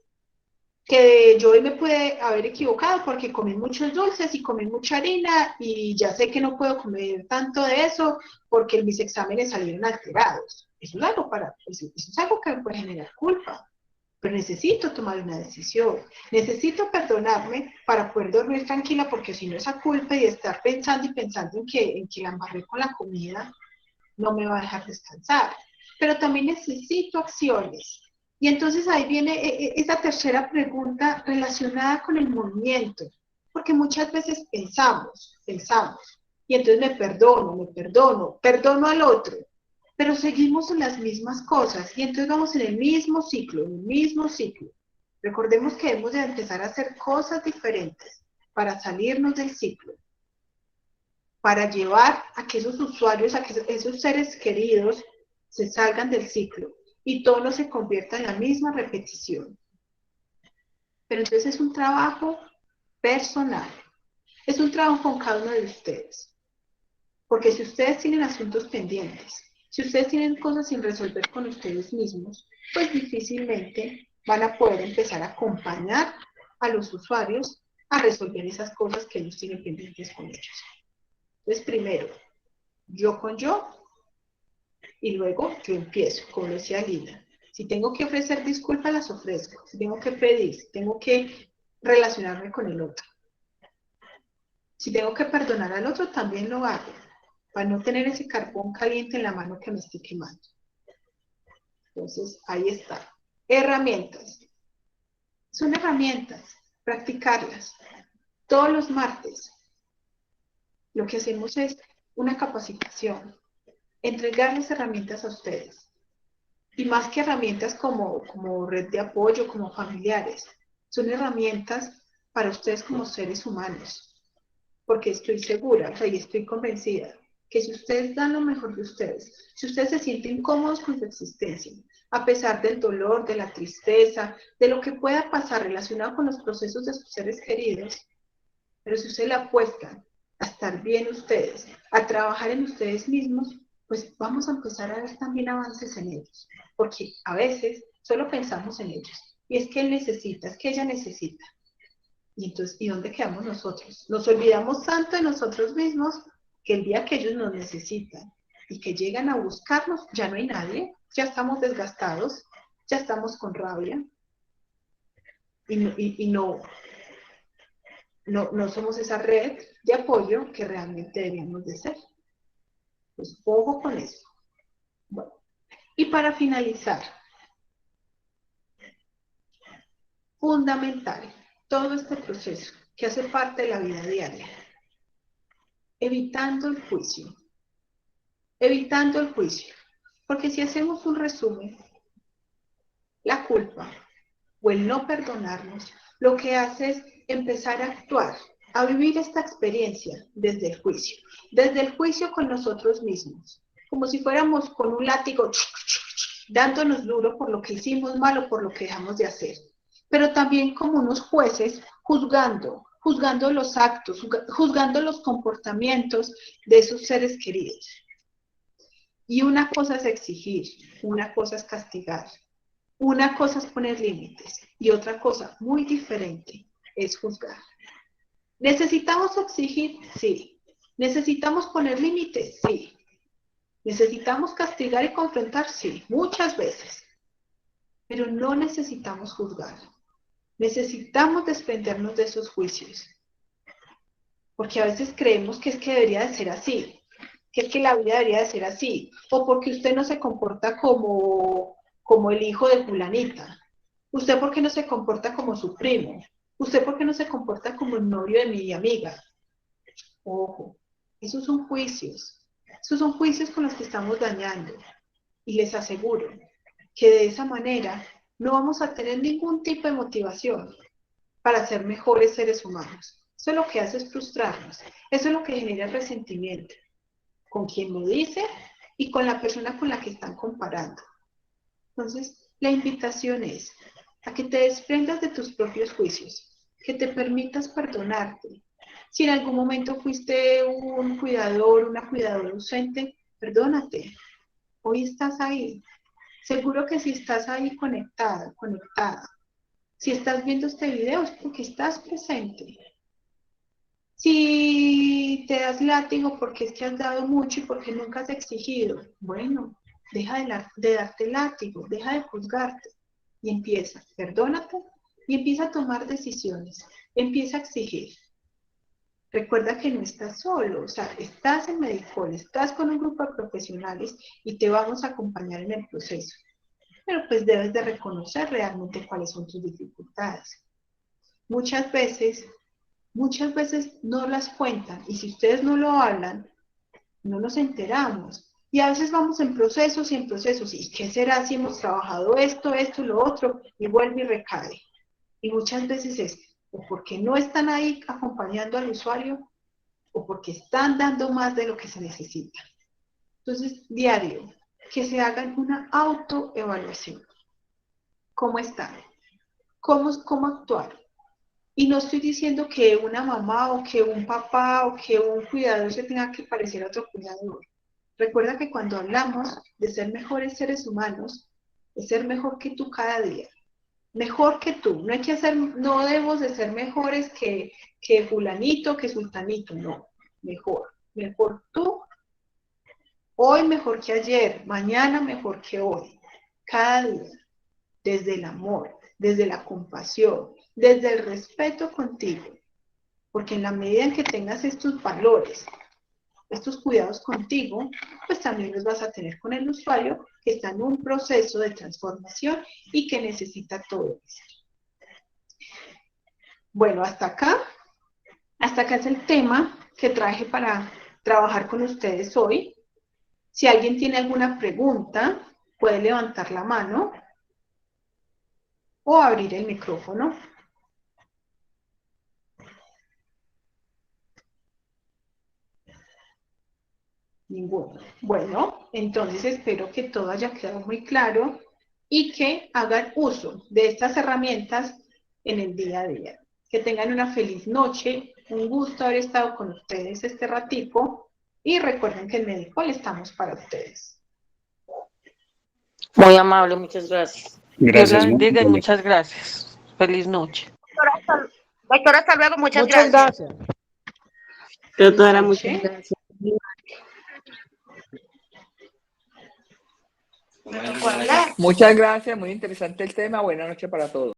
yo hoy me pude haber equivocado porque comí muchos dulces y comí mucha harina y ya sé que no puedo comer tanto de eso porque mis exámenes salieron alterados. Eso es algo que me puede generar culpa. Pero necesito tomar una decisión, necesito perdonarme para poder dormir tranquila, porque si no esa culpa y estar pensando y pensando en que la embarré con la comida, no me va a dejar descansar. Pero también necesito acciones. Y entonces ahí viene esa tercera pregunta relacionada con el movimiento, porque muchas veces pensamos, y entonces me perdono al otro, pero seguimos en las mismas cosas y entonces vamos en el mismo ciclo, Recordemos que debemos de empezar a hacer cosas diferentes para salirnos del ciclo, para llevar a que esos usuarios, a que esos seres queridos se salgan del ciclo y todo no se convierta en la misma repetición. Pero entonces es un trabajo personal, es un trabajo con cada uno de ustedes, porque si ustedes tienen asuntos pendientes, si ustedes tienen cosas sin resolver con ustedes mismos, pues difícilmente van a poder empezar a acompañar a los usuarios a resolver esas cosas que ellos tienen pendientes con ellos. Entonces, primero, yo con yo, y luego yo empiezo, como decía Lina. Si tengo que ofrecer disculpas, las ofrezco. Si tengo que pedir, si tengo que relacionarme con el otro. Si tengo que perdonar al otro, también lo hago, para no tener ese carbón caliente en la mano que me esté quemando. Entonces, ahí está. Herramientas. Son herramientas, practicarlas. Todos los martes, lo que hacemos es una capacitación, entregarles herramientas a ustedes. Y más que herramientas como red de apoyo, como familiares, son herramientas para ustedes como seres humanos. Porque estoy segura, o sea, y estoy convencida, que si ustedes dan lo mejor de ustedes, si ustedes se sienten cómodos con su existencia, a pesar del dolor, de la tristeza, de lo que pueda pasar relacionado con los procesos de sus seres queridos, pero si ustedes le apuestan a estar bien ustedes, a trabajar en ustedes mismos, pues vamos a empezar a ver también avances en ellos, porque a veces solo pensamos en ellos, y es que él necesita, es que ella necesita. Y entonces, ¿y dónde quedamos nosotros? Nos olvidamos tanto de nosotros mismos que el día que ellos nos necesitan y que llegan a buscarnos, ya no hay nadie, ya estamos desgastados, ya estamos con rabia y no somos esa red de apoyo que realmente deberíamos de ser. Pues ojo con eso. Bueno, y para finalizar, fundamental, todo este proceso que hace parte de la vida diaria, evitando el juicio. Evitando el juicio. Porque si hacemos un resumen, la culpa o el no perdonarnos, lo que hace es empezar a actuar, a vivir esta experiencia desde el juicio con nosotros mismos, como si fuéramos con un látigo dándonos duro por lo que hicimos mal o por lo que dejamos de hacer, pero también como unos jueces juzgando los actos, juzgando los comportamientos de esos seres queridos. Y una cosa es exigir, una cosa es castigar, una cosa es poner límites y otra cosa muy diferente es juzgar. ¿Necesitamos exigir? Sí. ¿Necesitamos poner límites? Sí. ¿Necesitamos castigar y confrontar? Sí, muchas veces. Pero no necesitamos juzgar. Necesitamos desprendernos de esos juicios. Porque a veces creemos que es que debería de ser así, que es que la vida debería de ser así, o porque usted no se comporta como el hijo de fulanita, usted por qué no se comporta como su primo, usted por qué no se comporta como el novio de mi amiga. Ojo, esos son juicios con los que estamos dañando, y les aseguro que de esa manera no vamos a tener ningún tipo de motivación para ser mejores seres humanos. Eso lo que hace es frustrarnos, eso es lo que genera resentimiento, con quien lo dice y con la persona con la que están comparando. Entonces, la invitación es a que te desprendas de tus propios juicios, que te permitas perdonarte. Si en algún momento fuiste un cuidador, una cuidadora ausente, perdónate. Hoy estás ahí. Seguro que si estás ahí conectada, si estás viendo este video es porque estás presente. Si te das látigo porque es que has dado mucho y porque nunca has exigido, bueno, deja de darte látigo, deja de juzgarte y empieza, perdónate y empieza a tomar decisiones, empieza a exigir. Recuerda que no estás solo, o sea, estás en Medicol, estás con un grupo de profesionales y te vamos a acompañar en el proceso. Pero pues debes de reconocer realmente cuáles son tus dificultades. Muchas veces no las cuentan y si ustedes no lo hablan, no nos enteramos. Y a veces vamos en procesos, ¿y qué será si hemos trabajado esto, lo otro? Y vuelve y recae. Y muchas veces es o porque no están ahí acompañando al usuario o porque están dando más de lo que se necesita. Entonces, diario, que se hagan una autoevaluación. ¿Cómo están? ¿Cómo actuar? Y no estoy diciendo que una mamá o que un papá o que un cuidador se tenga que parecer a otro cuidador. Recuerda que cuando hablamos de ser mejores seres humanos, de ser mejor que tú cada día, mejor que tú, no debemos de ser mejores que fulanito, que sultanito, no, mejor tú, hoy mejor que ayer, mañana mejor que hoy, cada día. desde el amor, desde la compasión, desde el respeto contigo. Porque en la medida en que tengas estos valores, estos cuidados contigo, pues también los vas a tener con el usuario que está en un proceso de transformación y que necesita todo eso. Bueno, hasta acá es el tema que traje para trabajar con ustedes hoy. Si alguien tiene alguna pregunta, puede levantar la mano o abrir el micrófono. Ninguno. Bueno, entonces espero que todo haya quedado muy claro y que hagan uso de estas herramientas en el día a día. Que tengan una feliz noche, un gusto haber estado con ustedes este ratico y recuerden que en Medicol estamos para ustedes.
Muy amable, muchas gracias.
Dios la
Gracias, muy
bendiga y
amable.
muchas gracias. Feliz noche.
Doctora, hasta luego, muchas
Muchas
gracias.
gracias.
Doctora,
Feliz
muchas
noche.
gracias.
¿Me tocó hablar?
Muchas gracias, muy interesante el tema. Buenas noches para todos.